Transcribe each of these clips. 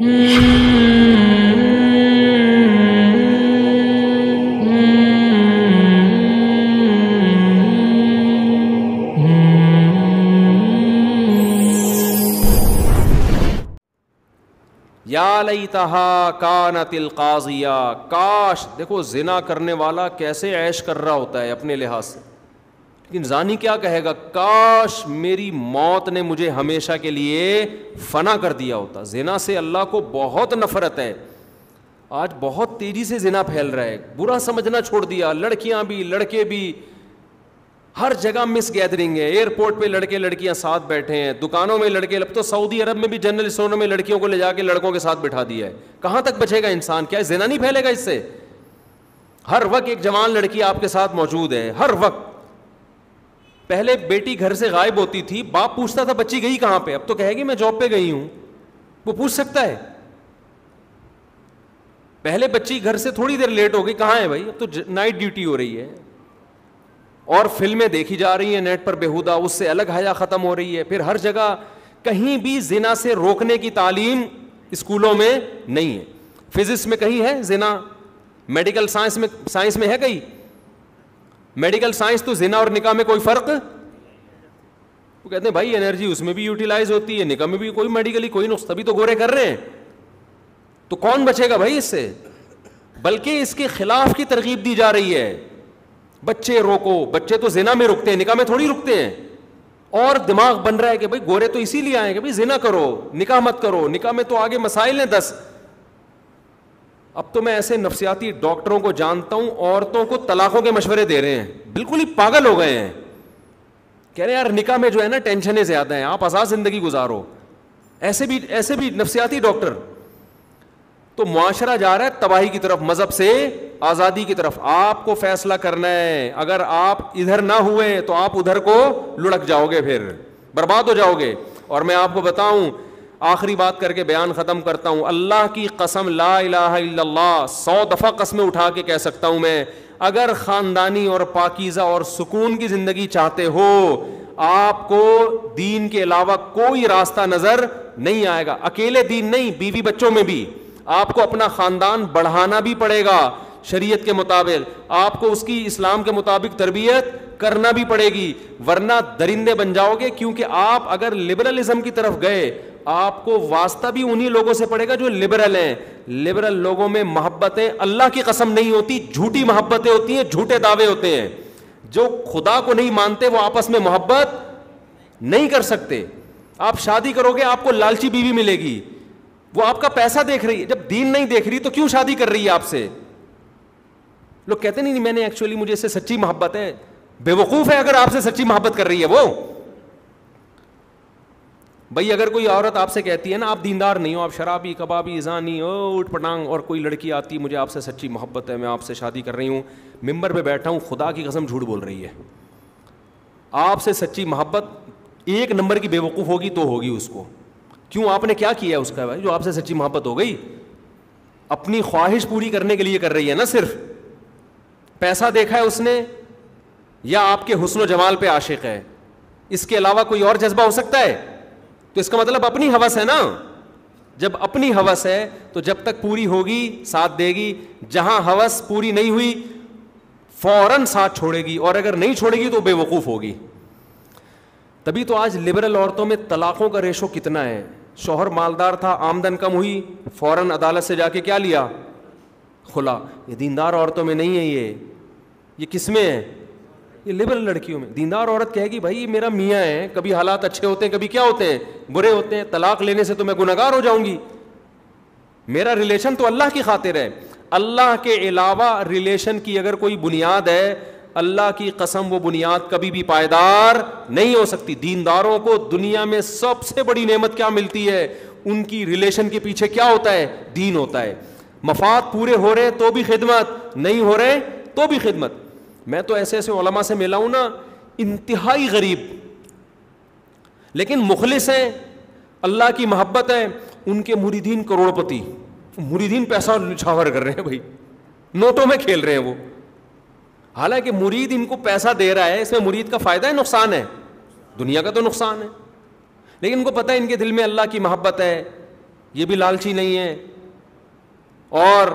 یا لیتہا کانت القاضیہ، کاش، دیکھو زنا کرنے والا کیسے عیش کر رہا ہوتا ہے اپنے لحاظ سے، لیکن زانی کیا کہے گا، کاش میری موت نے مجھے ہمیشہ کے لیے فنا کر دیا ہوتا۔ زنا سے اللہ کو بہت نفرت ہے، آج بہت تیزی سے زنا پھیل رہا ہے، برا سمجھنا چھوڑ دیا، لڑکیاں بھی لڑکے بھی، ہر جگہ مس گیدرنگ ہے، ایئرپورٹ پہ لڑکے لڑکیاں ساتھ بیٹھے ہیں، دکانوں میں لڑکے، اب تو سعودی عرب میں بھی جنرل اسٹوروں میں لڑکیوں کو لے جا کے لڑکوں کے ساتھ بٹھا دیا ہے۔ کہاں تک بچے گا انسان؟ کیا زنا نہیں پھیلے گا اس سے؟ ہر وقت ایک جوان لڑکی آپ کے ساتھ موجود ہے، ہر وقت۔ پہلے بیٹی گھر سے غائب ہوتی تھی، باپ پوچھتا تھا بچی گئی کہاں پہ، اب تو کہے گی میں جاب پہ گئی ہوں، وہ پوچھ سکتا ہے۔ پہلے بچی گھر سے تھوڑی دیر لیٹ ہو گئی، کہاں ہے بھائی، اب تو نائٹ ڈیوٹی ہو رہی ہے، اور فلمیں دیکھی جا رہی ہیں نیٹ پر بےہودہ، اس سے الگ حیا ختم ہو رہی ہے۔ پھر ہر جگہ کہیں بھی زنا سے روکنے کی تعلیم اسکولوں میں نہیں ہے۔ فزکس میں کہیں ہے زنا، میڈیکل سائنس میں ہے کہیں؟ میڈیکل سائنس تو زنا اور نکاح میں کوئی فرق، وہ کہتے ہیں بھائی انرجی اس میں بھی یوٹیلائز ہوتی ہے، نکاح میں بھی کوئی میڈیکلی کوئی نقص، تبھی تو گورے کر رہے ہیں۔ تو کون بچے گا بھائی اس سے؟ بلکہ اس کے خلاف کی ترغیب دی جا رہی ہے، بچے روکو، بچے تو زنا میں رکتے ہیں، نکاح میں تھوڑی رکتے ہیں۔ اور دماغ بن رہا ہے کہ بھائی گورے تو اسی لیے آئے کہ بھائی زنا کرو، نکاح مت کرو، نکاح میں تو آگے مسائل ہیں 10۔ اب تو میں ایسے نفسیاتی ڈاکٹروں کو جانتا ہوں، عورتوں کو طلاقوں کے مشورے دے رہے ہیں، بالکل ہی پاگل ہو گئے ہیں، کہہ رہے ہیں یار نکاح میں جو ہے نا ٹینشنیں زیادہ ہیں، آپ آزاد زندگی گزارو۔ ایسے بھی نفسیاتی ڈاکٹر۔ تو معاشرہ جا رہا ہے تباہی کی طرف، مذہب سے آزادی کی طرف۔ آپ کو فیصلہ کرنا ہے، اگر آپ ادھر نہ ہوئے تو آپ ادھر کو لڑک جاؤ گے، پھر برباد ہو جاؤ گے۔ اور میں آپ کو بتاؤں، آخری بات کر کے بیان ختم کرتا ہوں، اللہ کی قسم، لا الہ الا اللہ 100 دفعہ قسمیں اٹھا کے کہہ سکتا ہوں میں، اگر خاندانی اور پاکیزہ اور سکون کی زندگی چاہتے ہو، آپ کو دین کے علاوہ کوئی راستہ نظر نہیں آئے گا۔ اکیلے دین نہیں، بیوی بچوں میں بھی آپ کو اپنا خاندان بڑھانا بھی پڑے گا شریعت کے مطابق، آپ کو اس کی اسلام کے مطابق تربیت کرنا بھی پڑے گی، ورنہ درندے بن جاؤ گے۔ کیونکہ آپ اگر لبرلزم کی طرف گئے، آپ کو واسطہ بھی انہی لوگوں سے پڑے گا جو لبرل ہیں۔ لبرل لوگوں میں محبتیں اللہ کی قسم نہیں ہوتی، جھوٹی محبتیں ہوتی ہیں، جھوٹے دعوے ہوتے ہیں۔ جو خدا کو نہیں مانتے وہ آپس میں محبت نہیں کر سکتے۔ آپ شادی کرو گے، آپ کو لالچی بیوی ملے گی، وہ آپ کا پیسہ دیکھ رہی ہے، جب دین نہیں دیکھ رہی تو کیوں شادی کر رہی ہے آپ سے؟ لوگ کہتے نہیں میں نے ایکچولی مجھے اس سے سچی محبت ہے، بے وقوف ہے اگر آپ سے سچی محبت کر رہی ہے وہ۔ بھائی اگر کوئی عورت آپ سے کہتی ہے نا آپ دیندار نہیں ہو، آپ شرابی، کبابی، زانی، اوٹ پٹانگ، اور کوئی لڑکی آتی مجھے آپ سے سچی محبت ہے، میں آپ سے شادی کر رہی ہوں، ممبر پہ بیٹھا ہوں، خدا کی قسم جھوٹ بول رہی ہے۔ آپ سے سچی محبت ایک نمبر کی بے وقوف ہوگی تو ہوگی اس کو۔ کیوں؟ آپ نے کیا کیا ہے اس کا بھائی جو آپ سے سچی محبت ہو گئی؟ اپنی خواہش پوری کرنے کے لیے کر رہی ہے نا، صرف پیسہ دیکھا ہے اس نے، یا آپ کے حسن و جمال پہ عاشق ہے، اس کے علاوہ کوئی اور جذبہ ہو سکتا ہے؟ تو اس کا مطلب اپنی ہوس ہے نا۔ جب اپنی ہوس ہے تو جب تک پوری ہوگی ساتھ دے گی، جہاں ہوس پوری نہیں ہوئی فوراً ساتھ چھوڑے گی، اور اگر نہیں چھوڑے گی تو بے وقوف ہوگی۔ تبھی تو آج لبرل عورتوں میں طلاقوں کا ریشو کتنا ہے۔ شوہر مالدار تھا، آمدن کم ہوئی، فوراً عدالت سے جا کے کیا لیا؟ خلا۔ یہ دیندار عورتوں میں نہیں ہے، یہ کس میں ہے؟ یہ لبرل لڑکیوں میں۔ دیندار عورت کہے گی بھائی یہ میرا میاں ہے، کبھی حالات اچھے ہوتے ہیں، کبھی کیا ہوتے ہیں، برے ہوتے ہیں، طلاق لینے سے تو میں گنہگار ہو جاؤں گی، میرا ریلیشن تو اللہ کی خاطر ہے۔ اللہ کے علاوہ ریلیشن کی اگر کوئی بنیاد ہے، اللہ کی قسم وہ بنیاد کبھی بھی پائیدار نہیں ہو سکتی۔ دینداروں کو دنیا میں سب سے بڑی نعمت کیا ملتی ہے؟ ان کی ریلیشن کے پیچھے کیا ہوتا ہے؟ دین ہوتا ہے۔ مفاد پورے ہو رہے تو بھی خدمت، نہیں ہو رہے تو بھی خدمت۔ میں تو ایسے ایسے علماء سے ملا ہوں نا، انتہائی غریب لیکن مخلص ہیں، اللہ کی محبت ہے، ان کے مریدین کروڑ پتی، مریدین پیسہ نچھاور کر رہے ہیں بھائی، نوٹوں میں کھیل رہے ہیں وہ، حالانکہ مرید ان کو پیسہ دے رہا ہے، اس میں مرید کا فائدہ ہے نقصان ہے؟ دنیا کا تو نقصان ہے، لیکن ان کو پتہ ہے ان کے دل میں اللہ کی محبت ہے، یہ بھی لالچی نہیں ہے, اور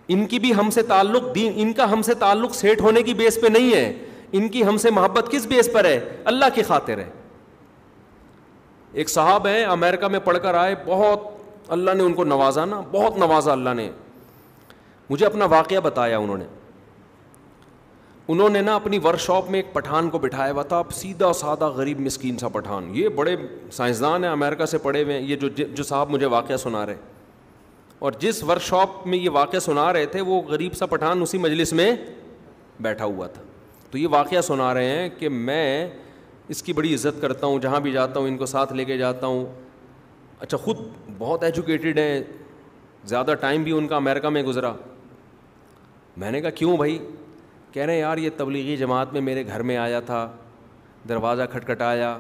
ان کی بھی ہم سے تعلق دین, ان کا ہم سے تعلق سیٹ ہونے کی بیس پہ نہیں ہے, ان کی ہم سے محبت کس بیس پر ہے؟ اللہ کی خاطر ہے. ایک صاحب ہیں امریکہ میں پڑھ کر آئے, بہت اللہ نے ان کو نوازا نا, بہت نوازا اللہ نے. مجھے اپنا واقعہ بتایا انہوں نے نا اپنی ورک شاپ میں ایک پٹھان کو بٹھایا ہوا تھا, سیدھا سادہ غریب مسکین سا پٹھان. یہ بڑے سائنسدان ہیں, امریکہ سے پڑھے ہوئے ہیں, یہ جو صاحب مجھے واقعہ سنا رہے, اور جس ورک شاپ میں یہ واقعہ سنا رہے تھے وہ غریب سا پٹھان اسی مجلس میں بیٹھا ہوا تھا. تو یہ واقعہ سنا رہے ہیں کہ میں اس کی بڑی عزت کرتا ہوں, جہاں بھی جاتا ہوں ان کو ساتھ لے کے جاتا ہوں. اچھا, خود بہت ایجوکیٹڈ ہیں, زیادہ ٹائم بھی ان کا امریکہ میں گزرا. میں نے کہا کیوں بھائی؟ کہہ رہے ہیں یار یہ تبلیغی جماعت میں میرے گھر میں آیا تھا, دروازہ کھٹکھٹایا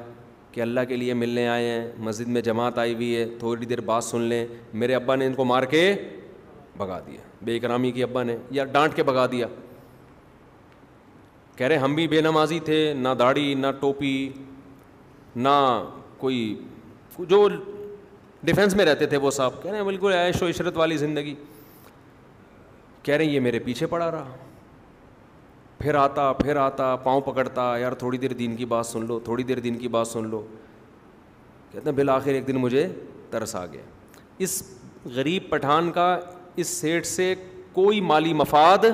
کہ اللہ کے لیے ملنے آئے ہیں, مسجد میں جماعت آئی ہوئی ہے, تھوڑی دیر بات سن لیں. میرے ابا نے ان کو مار کے بھگا دیا, بے اکرامی کی ابا نے, یا ڈانٹ کے بھگا دیا. کہہ رہے ہم بھی بے نمازی تھے, نہ داڑھی نہ ٹوپی نہ کوئی, جو ڈیفینس میں رہتے تھے وہ صاحب. کہہ رہے ہیں بالکل عیش و عشرت والی زندگی. کہہ رہے ہیں یہ میرے پیچھے پڑا رہا, پھر آتا پاؤں پکڑتا, یار تھوڑی دیر دین کی بات سن لو, تھوڑی دیر دین کی بات سن لو. کہتے ہیں بالآخر ایک دن مجھے ترس آ گیا. اس غریب پٹھان کا اس سیٹ سے کوئی مالی مفاد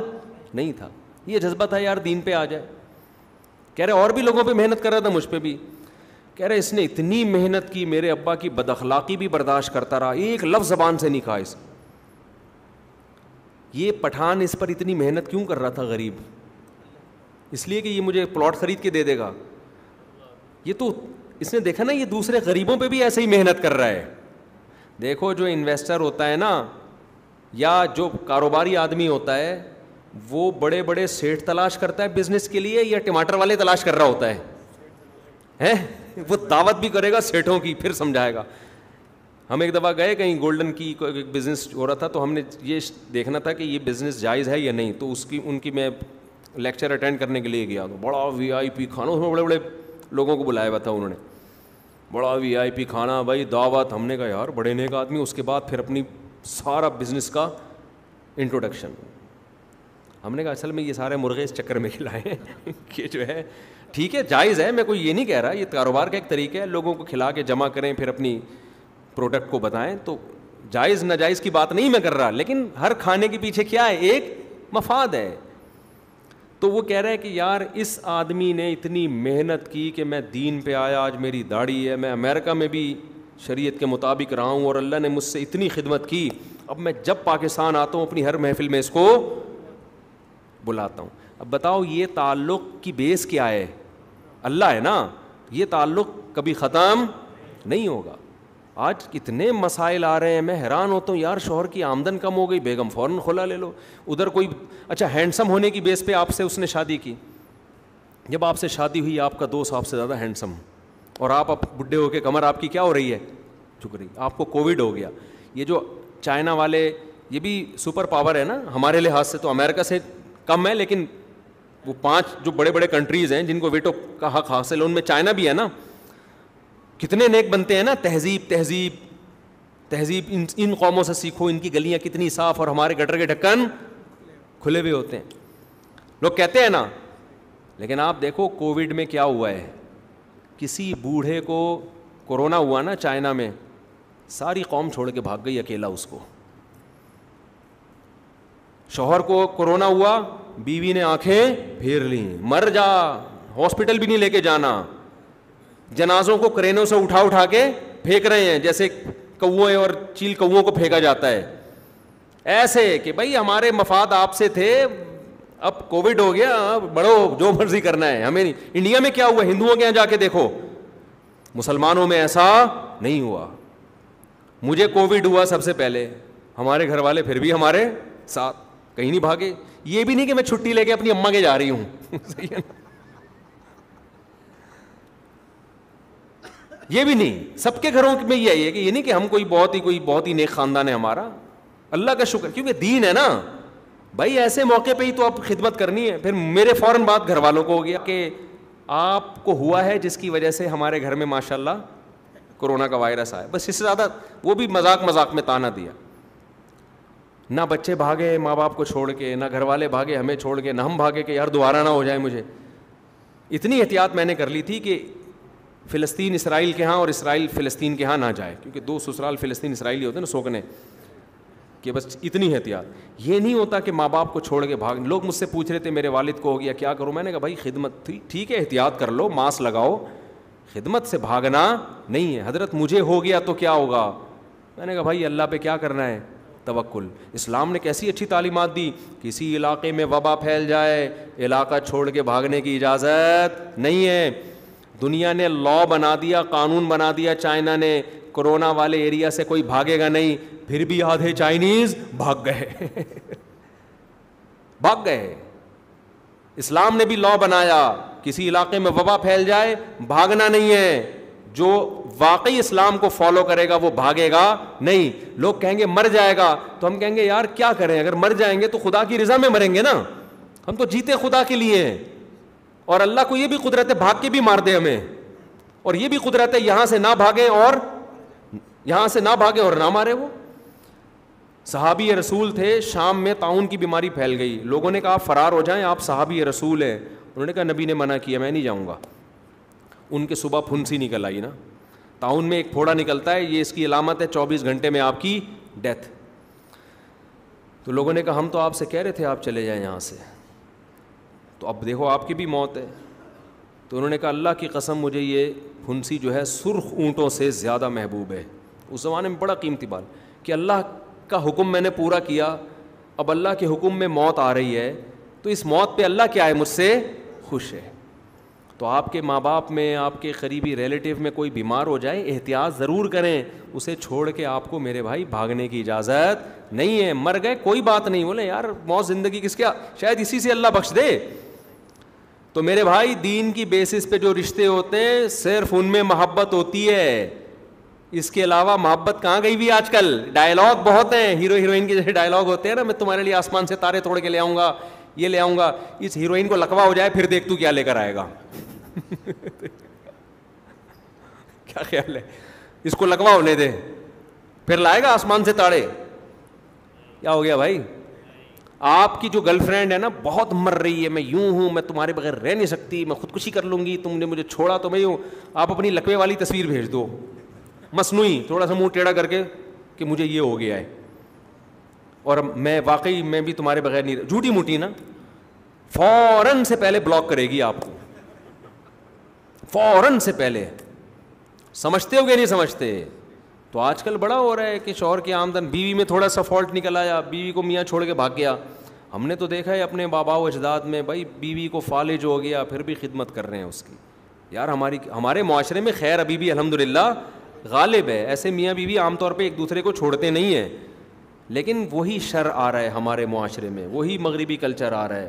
نہیں تھا, یہ جذبہ تھا یار دین پہ آ جائے. کہہ رہے اور بھی لوگوں پہ محنت کر رہا تھا, مجھ پہ بھی. کہہ رہے اس نے اتنی محنت کی, میرے ابا کی بد اخلاقی بھی برداشت کرتا رہا, ایک لفظ زبان سے نہیں کہا اس. یہ پٹھان اس پر اتنی محنت کیوں کر رہا تھا غریب؟ اس لیے کہ یہ مجھے پلاٹ خرید کے دے دے گا. یہ تو اس نے دیکھا نا, یہ دوسرے غریبوں پہ بھی ایسے ہی محنت کر رہا ہے. دیکھو جو انویسٹر ہوتا ہے نا, یا جو کاروباری آدمی ہوتا ہے, وہ بڑے بڑے سیٹ تلاش کرتا ہے بزنس کے لیے, یا ٹماٹر والے تلاش کر رہا ہوتا ہے؟ وہ دعوت بھی کرے گا سیٹوں کی, پھر سمجھائے گا. ہم ایک دفعہ گئے کہیں, گولڈن کی کوئی بزنس ہو رہا تھا, تو ہم نے یہ دیکھنا تھا کہ یہ بزنس جائز ہے یا نہیں. تو ان کی میں لیکچر اٹینڈ کرنے کے لیے گیا, تو بڑا وی آئی پی کھانا, اس میں بڑے بڑے لوگوں کو بلایا ہوا تھا انہوں نے, بڑا وی آئی پی کھانا بھائی, دعوت. ہم نے کہا یار بڑے نیک آدمی. اس کے بعد پھر اپنی سارا بزنس کا انٹروڈکشن. ہم نے کہا اصل میں یہ سارے مرغے اس چکر میں کھلائے ہیں کہ جو ہے ٹھیک ہے جائز ہے, میں کوئی یہ نہیں کہہ رہا, یہ کاروبار کا ایک طریقہ ہے, لوگوں کو کھلا کے جمع کریں پھر اپنی پروڈکٹ کو بتائیں, تو جائز ناجائز کی بات نہیں میں کر رہا, لیکن ہر کھانے کے پیچھے کیا ہے, ایک مفاد ہے. تو وہ کہہ رہے ہیں کہ یار اس آدمی نے اتنی محنت کی کہ میں دین پہ آیا, آج میری داڑھی ہے, میں امریکہ میں بھی شریعت کے مطابق رہا ہوں, اور اللہ نے مجھ سے اتنی خدمت کی, اب میں جب پاکستان آتا ہوں اپنی ہر محفل میں اس کو بلاتا ہوں. اب بتاؤ یہ تعلق کی بیس کیا ہے؟ اللہ ہے نا. یہ تعلق کبھی ختم نہیں ہوگا. آج کتنے مسائل آ رہے ہیں, میں حیران ہوتا ہوں یار, شوہر کی آمدن کم ہو گئی, بیگم فوراً کھلا لے لو. ادھر کوئی اچھا ہینڈسم ہونے کی بیس پہ آپ سے اس نے شادی کی, جب آپ سے شادی ہوئی آپ کا دوست آپ سے زیادہ ہینڈسم, اور آپ اب بڈھے ہو کے کمر آپ کی کیا ہو رہی ہے, جھک رہی. آپ کو کووڈ ہو گیا. یہ جو چائنا والے, یہ بھی سپر پاور ہے نا ہمارے لحاظ سے, تو امریکہ سے کم ہے, لیکن وہ 5 جو بڑے بڑے کنٹریز ہیں جن کو ویٹو کا حق حاصل ہے, ان میں چائنا بھی ہے نا. کتنے نیک بنتے ہیں نا, تہذیب ان قوموں سے سیکھو, ان کی گلیاں کتنی صاف, اور ہمارے گٹر کے ڈھکن کھلے ہوئے ہوتے ہیں, لوگ کہتے ہیں نا. لیکن آپ دیکھو کووڈ میں کیا ہوا ہے, کسی بوڑھے کو کورونا ہوا نا چائنا میں, ساری قوم چھوڑ کے بھاگ گئی اکیلا اس کو. شوہر کو کورونا ہوا, بیوی نے آنکھیں پھیر لیں, مر جا, ہاسپٹل بھی نہیں لے کے جانا, جنازوں کو کرینوں سے اٹھا کے پھینک رہے ہیں جیسے کوے اور چیل کووں کو پھینکا جاتا ہے, ایسے کہ بھائی ہمارے مفاد آپ سے تھے, اب کووڈ ہو گیا, بڑھو جو مرضی کرنا ہے, ہمیں نہیں. انڈیا میں کیا ہوا, ہندوؤں کے یہاں جا کے دیکھو, مسلمانوں میں ایسا نہیں ہوا. مجھے کووڈ ہوا سب سے پہلے, ہمارے گھر والے پھر بھی ہمارے ساتھ, کہیں نہیں بھاگے. یہ بھی نہیں کہ میں چھٹی لے کے اپنی اماں کے جا رہی ہوں صحیح ہے نا, یہ بھی نہیں. سب کے گھروں میں یہی ہے کہ یہ نہیں کہ ہم کوئی بہت ہی نیک خاندان ہے ہمارا, اللہ کا شکر, کیونکہ دین ہے نا بھائی. ایسے موقع پہ ہی تو آپ خدمت کرنی ہے. پھر میرے فوراً بات گھر والوں کو ہو گیا کہ آپ کو ہوا ہے جس کی وجہ سے ہمارے گھر میں ماشاءاللہ کورونا کا وائرس آیا, بس اس سے زیادہ وہ بھی مذاق میں تانا دیا. نہ بچے بھاگے ماں باپ کو چھوڑ کے, نہ گھر والے بھاگے ہمیں چھوڑ کے, نہ ہم بھاگے کہ یار دوبارہ نہ ہو جائے مجھے. اتنی احتیاط میں نے کر لی تھی کہ فلسطین اسرائیل کے ہاں اور اسرائیل فلسطین کے ہاں نہ جائے, کیونکہ دو سسرال فلسطین اسرائیلی ہوتے ہیں نا سوکنے, کہ بس اتنی احتیاط. یہ نہیں ہوتا کہ ماں باپ کو چھوڑ کے بھاگ. لوگ مجھ سے پوچھ رہے تھے میرے والد کو ہو گیا کیا کروں, میں نے کہا بھائی خدمت تھی, ٹھیک ہے احتیاط کر لو, ماسک لگاؤ, خدمت سے بھاگنا نہیں ہے. حضرت مجھے ہو گیا تو کیا ہوگا, میں نے کہا بھائی اللہ پہ کیا کرنا ہے, توکل. اسلام نے کیسی اچھی تعلیمات دی, کسی علاقے میں وبا پھیل جائے علاقہ چھوڑ کے بھاگنے کی اجازت نہیں ہے. دنیا نے لا بنا دیا, قانون بنا دیا چائنا نے, کورونا والے ایریا سے کوئی بھاگے گا نہیں, پھر بھی آدھے چائنیز بھاگ گئے. اسلام نے بھی لا بنایا, کسی علاقے میں وبا پھیل جائے بھاگنا نہیں ہے, جو واقعی اسلام کو فالو کرے گا وہ بھاگے گا نہیں. لوگ کہیں گے مر جائے گا, تو ہم کہیں گے یار کیا کریں, اگر مر جائیں گے تو خدا کی رضا میں مریں گے نا, ہم تو جیتے خدا کے لیے ہیں. اور اللہ کو یہ بھی قدرت ہے بھاگ کے بھی مار دے ہمیں, اور یہ بھی قدرت ہے یہاں سے نہ بھاگے اور نہ مارے. وہ صحابی رسول تھے, شام میں طاعون کی بیماری پھیل گئی, لوگوں نے کہا آپ فرار ہو جائیں, آپ صحابی رسول ہیں. انہوں نے کہا نبی نے منع کیا, میں نہیں جاؤں گا. ان کے صبح پھنسی نکل آئی نا, طاعون میں ایک پھوڑا نکلتا ہے, یہ اس کی علامت ہے 24 گھنٹے میں آپ کی ڈیتھ. تو لوگوں نے کہا ہم تو آپ سے کہہ رہے تھے آپ چلے جائیں یہاں سے, تو اب دیکھو آپ کی بھی موت ہے. تو انہوں نے کہا اللہ کی قسم مجھے یہ پھنسی جو ہے سرخ اونٹوں سے زیادہ محبوب ہے. اس زمانے میں بڑا قیمتی بات کہ اللہ کا حکم میں نے پورا کیا, اب اللہ کے حکم میں موت آ رہی ہے, تو اس موت پہ اللہ کیا ہے, مجھ سے خوش ہے. تو آپ کے ماں باپ میں, آپ کے قریبی ریلیٹیو میں کوئی بیمار ہو جائے احتیاط ضرور کریں, اسے چھوڑ کے آپ کو میرے بھائی بھاگنے کی اجازت نہیں ہے. مر گئے کوئی بات نہیں, بولے یار موت زندگی کس کیا, شاید اسی سے اللہ بخش دے. تو میرے بھائی دین کی بیسس پہ جو رشتے ہوتے ہیں صرف ان میں محبت ہوتی ہے, اس کے علاوہ محبت کہاں گئی بھی. آج کل ڈائلاگ بہت ہیں, ہیرو ہیروئن کے جیسے ڈائلاگ ہوتے ہیں نا, میں تمہارے لیے آسمان سے تارے توڑ کے لے آؤں گا, یہ لے آؤں گا. اس ہیروئن کو لکوا ہو جائے پھر دیکھ تو کیا لے کر آئے گا. کیا خیال ہے, اس کو لکوا ہونے دے پھر لائے گا آسمان سے تاڑے. کیا ہو گیا بھائی, آپ کی جو گرل فرینڈ ہے نا بہت مر رہی ہے, میں یوں ہوں, میں تمہارے بغیر رہ نہیں سکتی, میں خودکشی کر لوں گی, تم نے مجھے چھوڑا تو میں یوں, آپ اپنی لکوے والی تصویر بھیج دو مصنوعی, تھوڑا سا منہ ٹیڑھا کر کے کہ مجھے یہ ہو گیا ہے اور میں واقعی میں بھی تمہارے بغیر نہیں, جھوٹی موٹی نا, فوراً سے پہلے بلاک کرے گی آپ کو, فوراً سے پہلے. سمجھتے ہو گے نہیں سمجھتے. تو آج کل بڑا ہو رہا ہے کہ شوہر کی آمدن, بیوی میں تھوڑا سا فالٹ نکل آیا, بیوی کو میاں چھوڑ کے بھاگ گیا. ہم نے تو دیکھا ہے اپنے بابا و اجداد میں, بھائی بیوی کو فالج ہو گیا پھر بھی خدمت کر رہے ہیں اس کی. یار ہمارے معاشرے میں خیر ابھی بھی الحمدللہ غالب ہے, ایسے میاں بیوی عام طور پہ ایک دوسرے کو چھوڑتے نہیں ہیں, لیکن وہی شر آ رہا ہے ہمارے معاشرے میں, وہی مغربی کلچر آ رہا ہے.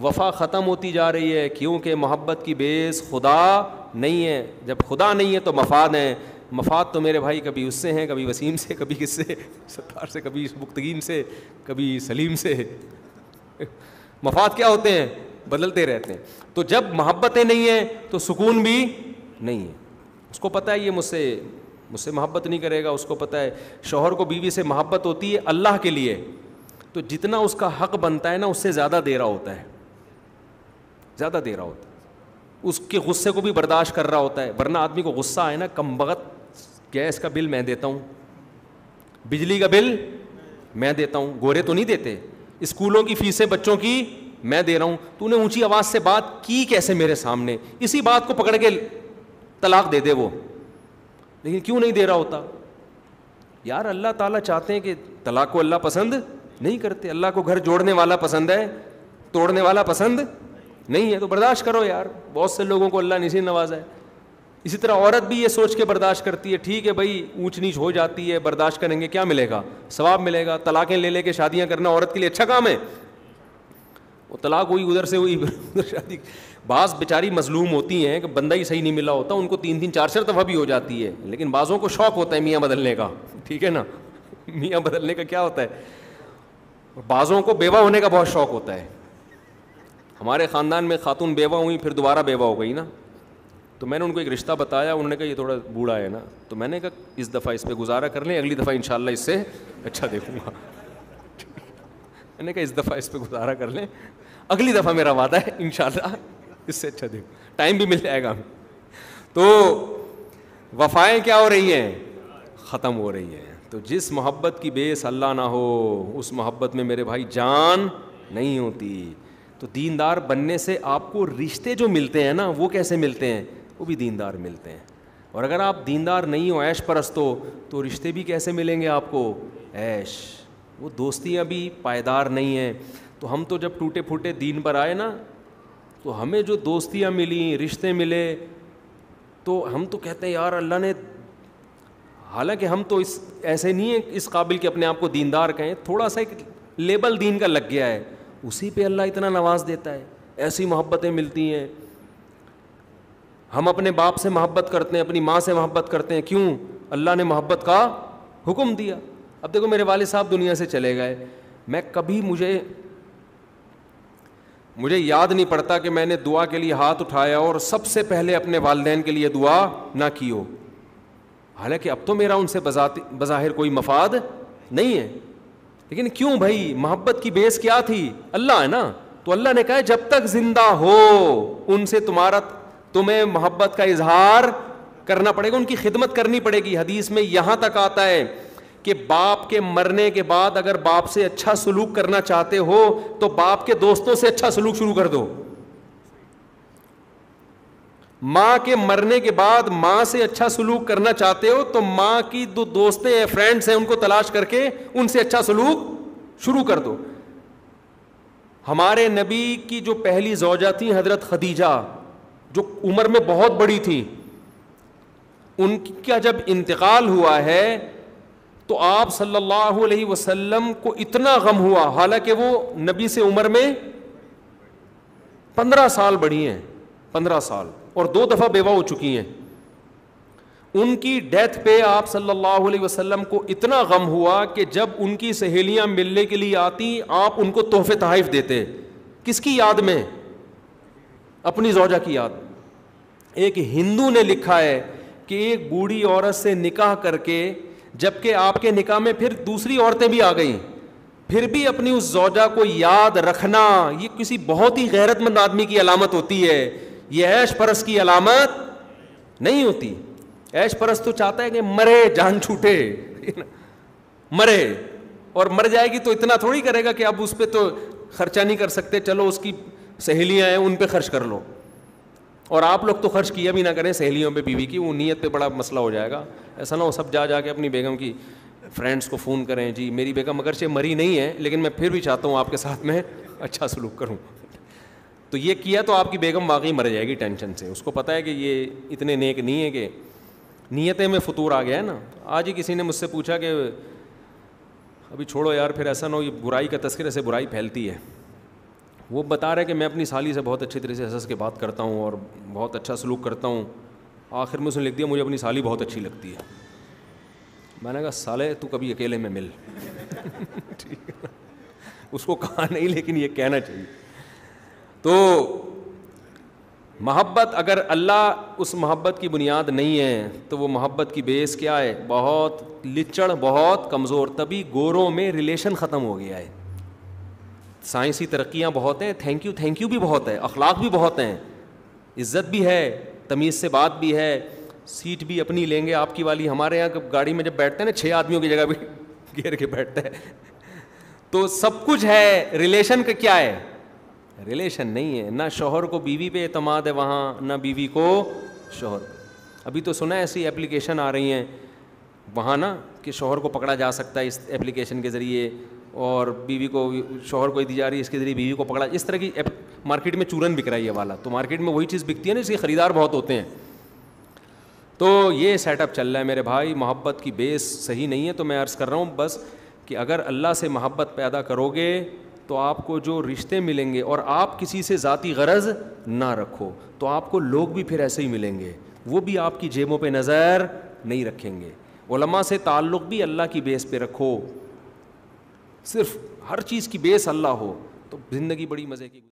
وفا ختم ہوتی جا رہی ہے کیونکہ محبت کی بیس خدا نہیں ہے. جب خدا نہیں ہے تو مفاد ہیں. مفاد تو میرے بھائی کبھی اس سے ہیں, کبھی وسیم سے, کبھی کس سے, ستار سے, کبھی مختگین سے, کبھی سلیم سے. مفاد کیا ہوتے ہیں, بدلتے رہتے ہیں. تو جب محبتیں نہیں ہیں تو سکون بھی نہیں ہے. اس کو پتہ ہے یہ مجھ سے محبت نہیں کرے گا, اس کو پتہ ہے شوہر کو بیوی سے محبت ہوتی ہے اللہ کے لیے, تو جتنا اس کا حق بنتا ہے نا اس سے زیادہ دے رہا ہوتا ہے, زیادہ دے رہا ہوتا ہے. اس کے غصے کو بھی برداشت کر رہا ہوتا ہے. ورنہ آدمی کو غصہ آئے نا, کم بخت گیس کا بل میں دیتا ہوں, بجلی کا بل میں دیتا ہوں, گورے تو نہیں دیتے, اسکولوں کی فیسیں بچوں کی میں دے رہا ہوں, تو نے اونچی آواز سے بات کی کیسے میرے سامنے, اسی بات کو پکڑ کے طلاق دے دے وہ. لیکن کیوں نہیں دے رہا ہوتا یار, اللہ تعالیٰ چاہتے ہیں کہ طلاق کو اللہ پسند نہیں کرتے. اللہ کو گھر جوڑنے والا پسند ہے, توڑنے والا پسند نہیں ہے. تو برداشت کرو یار, بہت سے لوگوں کو اللہ نے اسی نوازا ہے. اسی طرح عورت بھی یہ سوچ کے برداشت کرتی ہے, ٹھیک ہے بھائی اونچ نیچ ہو جاتی ہے, برداشت کریں گے, کیا ملے گا, ثواب ملے گا. طلاقیں لے کے شادیاں کرنا عورت کے لیے اچھا کام ہے. وہ طلاق ہوئی ادھر سے ہوئی ادھر شادی. بعض بیچاری مظلوم ہوتی ہیں کہ بندہ ہی صحیح نہیں ملا ہوتا, ان کو 3 4 دفعہ بھی ہو جاتی ہے, لیکن بعضوں کو شوق ہوتا ہے میاں بدلنے کا. ٹھیک ہے نا, میاں بدلنے کا کیا ہوتا ہے, بعضوں کو بیوہ ہونے کا بہت شوق ہوتا ہے. ہمارے خاندان میں خاتون بیوہ ہوئی پھر دوبارہ بیوہ ہو گئی نا, تو میں نے ان کو ایک رشتہ بتایا, انہوں نے کہا یہ تھوڑا بوڑھا ہے نا, تو میں نے کہا اس دفعہ اس پہ گزارا کر لیں, اگلی دفعہ انشاءاللہ اس سے اچھا دیکھوں گا. میں نے کہا اس دفعہ اس پہ گزارا کر لیں, اگلی دفعہ میرا وعدہ ہے انشاءاللہ اس سے اچھا دیکھوں, ٹائم بھی مل جائے گا. تو وفائیں کیا ہو رہی ہیں, ختم ہو رہی ہیں. تو جس محبت کی بیس اللہ نہ ہو اس محبت میں میرے بھائی جان نہیں ہوتی. تو دیندار بننے سے آپ کو رشتے جو ملتے ہیں نا وہ کیسے ملتے ہیں, وہ بھی دیندار ملتے ہیں. اور اگر آپ دیندار نہیں ہو, عیش پرست ہو, تو رشتے بھی کیسے ملیں گے آپ کو, عیش. وہ دوستیاں بھی پائیدار نہیں ہیں. تو ہم تو جب ٹوٹے پھوٹے دین پر آئے نا, تو ہمیں جو دوستیاں ملیں, رشتے ملے, تو ہم تو کہتے ہیں یار اللہ نے, حالانکہ ہم تو اس ایسے نہیں ہیں اس قابل کہ اپنے آپ کو دیندار کہیں, تھوڑا سا ایک لیبل دین کا لگ گیا ہے, اسی پہ اللہ اتنا نواز دیتا ہے, ایسی محبتیں ملتی ہیں. ہم اپنے باپ سے محبت کرتے ہیں, اپنی ماں سے محبت کرتے ہیں, کیوں, اللہ نے محبت کا حکم دیا. اب دیکھو میرے والد صاحب دنیا سے چلے گئے, میں کبھی مجھے یاد نہیں پڑتا کہ میں نے دعا کے لیے ہاتھ اٹھایا اور سب سے پہلے اپنے والدین کے لیے دعا نہ کی ہو. حالانکہ اب تو میرا ان سے بظاہر کوئی مفاد نہیں ہے, لیکن کیوں بھائی, محبت کی بیس کیا تھی, اللہ ہے نا. تو اللہ نے کہا جب تک زندہ ہو ان سے تمہیں محبت کا اظہار کرنا پڑے گا, ان کی خدمت کرنی پڑے گی. حدیث میں یہاں تک آتا ہے کہ باپ کے مرنے کے بعد اگر باپ سے اچھا سلوک کرنا چاہتے ہو تو باپ کے دوستوں سے اچھا سلوک شروع کر دو. ماں کے مرنے کے بعد ماں سے اچھا سلوک کرنا چاہتے ہو تو ماں کی دو دوستیں ہیں, فرینڈس ہیں, ان کو تلاش کر کے ان سے اچھا سلوک شروع کر دو. ہمارے نبی کی جو پہلی زوجہ تھی حضرت خدیجہ, جو عمر میں بہت بڑی تھی, ان کا جب انتقال ہوا ہے تو آپ صلی اللہ علیہ وسلم کو اتنا غم ہوا, حالانکہ وہ نبی سے عمر میں 15 سال بڑی ہیں, 15 سال, اور 2 دفعہ بیوہ ہو چکی ہیں. ان کی ڈیتھ پہ آپ صلی اللہ علیہ وسلم کو اتنا غم ہوا کہ جب ان کی سہیلیاں ملنے کے لیے آتی آپ ان کو تحفے تحائف دیتے. کس کی یاد میں, اپنی زوجہ کی یاد. ایک ہندو نے لکھا ہے کہ ایک بوڑھی عورت سے نکاح کر کے, جبکہ آپ کے نکاح میں پھر دوسری عورتیں بھی آ گئیں, پھر بھی اپنی اس زوجہ کو یاد رکھنا یہ کسی بہت ہی غیرت مند آدمی کی علامت ہوتی ہے, یہ عیش پرست کی علامت نہیں ہوتی. عیش پرست تو چاہتا ہے کہ مرے, جان چھوٹے, مرے, اور مر جائے گی تو اتنا تھوڑی کرے گا کہ اب اس پہ تو خرچہ نہیں کر سکتے, چلو اس کی سہیلیاں ہیں ان پہ خرچ کر لو. اور آپ لوگ تو خرچ کیا بھی نہ کریں سہیلیوں پہ, بیوی کی, وہ نیت پہ بڑا مسئلہ ہو جائے گا. ایسا نہ ہو سب جا کے اپنی بیگم کی فرینڈس کو فون کریں, جی میری بیگم اگرچہ مری نہیں ہے لیکن میں پھر بھی چاہتا ہوں آپ کے ساتھ میں اچھا سلوک کروں. تو یہ کیا تو آپ کی بیگم واقعی مر جائے گی ٹینشن سے. اس کو پتہ ہے کہ یہ اتنے نیک نہیں ہے, کہ نیتیں میں فطور آ گیا ہے نا. آج ہی کسی نے مجھ سے پوچھا کہ ابھی چھوڑو یار, پھر ایسا نہ ہو یہ برائی کا تذکرے سے برائی پھیلتی ہے. وہ بتا رہے کہ میں اپنی سالی سے بہت اچھی طرح سے ہنس کے بات کرتا ہوں اور بہت اچھا سلوک کرتا ہوں. آخر میں اس نے لکھ دیا مجھے اپنی سالی بہت اچھی لگتی ہے. میں نے کہا سالے تو کبھی اکیلے میں مل. ٹھیک ہے, اس کو کہا نہیں لیکن یہ کہنا چاہیے. تو محبت, اگر اللہ اس محبت کی بنیاد نہیں ہے تو وہ محبت کی بیس کیا ہے, بہت لچڑ, بہت کمزور. تبھی گوروں میں ریلیشن ختم ہو گیا ہے. سائنسی ترقیاں بہت ہیں, تھینک یو بھی بہت ہے, اخلاق بھی بہت ہیں, عزت بھی ہے, تمیز سے بات بھی ہے, سیٹ بھی اپنی لیں گے آپ کی والی. ہمارے یہاں گاڑی میں جب بیٹھتے ہیں نا 6 آدمیوں کی جگہ بھی گھیر کے بیٹھتا ہے, تو سب کچھ ہے. ریلیشن کا کیا ہے, ریلیشن نہیں ہے. نہ شوہر کو بیوی پہ اعتماد ہے وہاں, نہ بیوی کو شوہر. ابھی تو سنا ہے ایسی ایپلیکیشن آ رہی ہیں وہاں نا کہ شوہر کو پکڑا جا سکتا ہے اس ایپلیکیشن کے ذریعے, اور بیوی کو, شوہر کو دی جا رہی ہے اس کے ذریعے بیوی کو پکڑا. اس طرح کی مارکیٹ میں چورن بک رہا ہے یہ والا. تو مارکیٹ میں وہی چیز بکتی ہے نا, اس کے خریدار بہت ہوتے ہیں. تو یہ سیٹ اپ چل رہا ہے میرے بھائی. محبت کی بیس صحیح نہیں ہے. تو میں عرض کر رہا ہوں بس کہ اگر اللہ سے محبت پیدا کرو گے تو آپ کو جو رشتے ملیں گے, اور آپ کسی سے ذاتی غرض نہ رکھو, تو آپ کو لوگ بھی پھر ایسے ہی ملیں گے, وہ بھی آپ کی جیبوں پہ نظر نہیں رکھیں گے. علماء سے تعلق بھی اللہ کی بیس پہ رکھو, صرف ہر چیز کی بیس اللہ ہو تو زندگی بڑی مزے کی.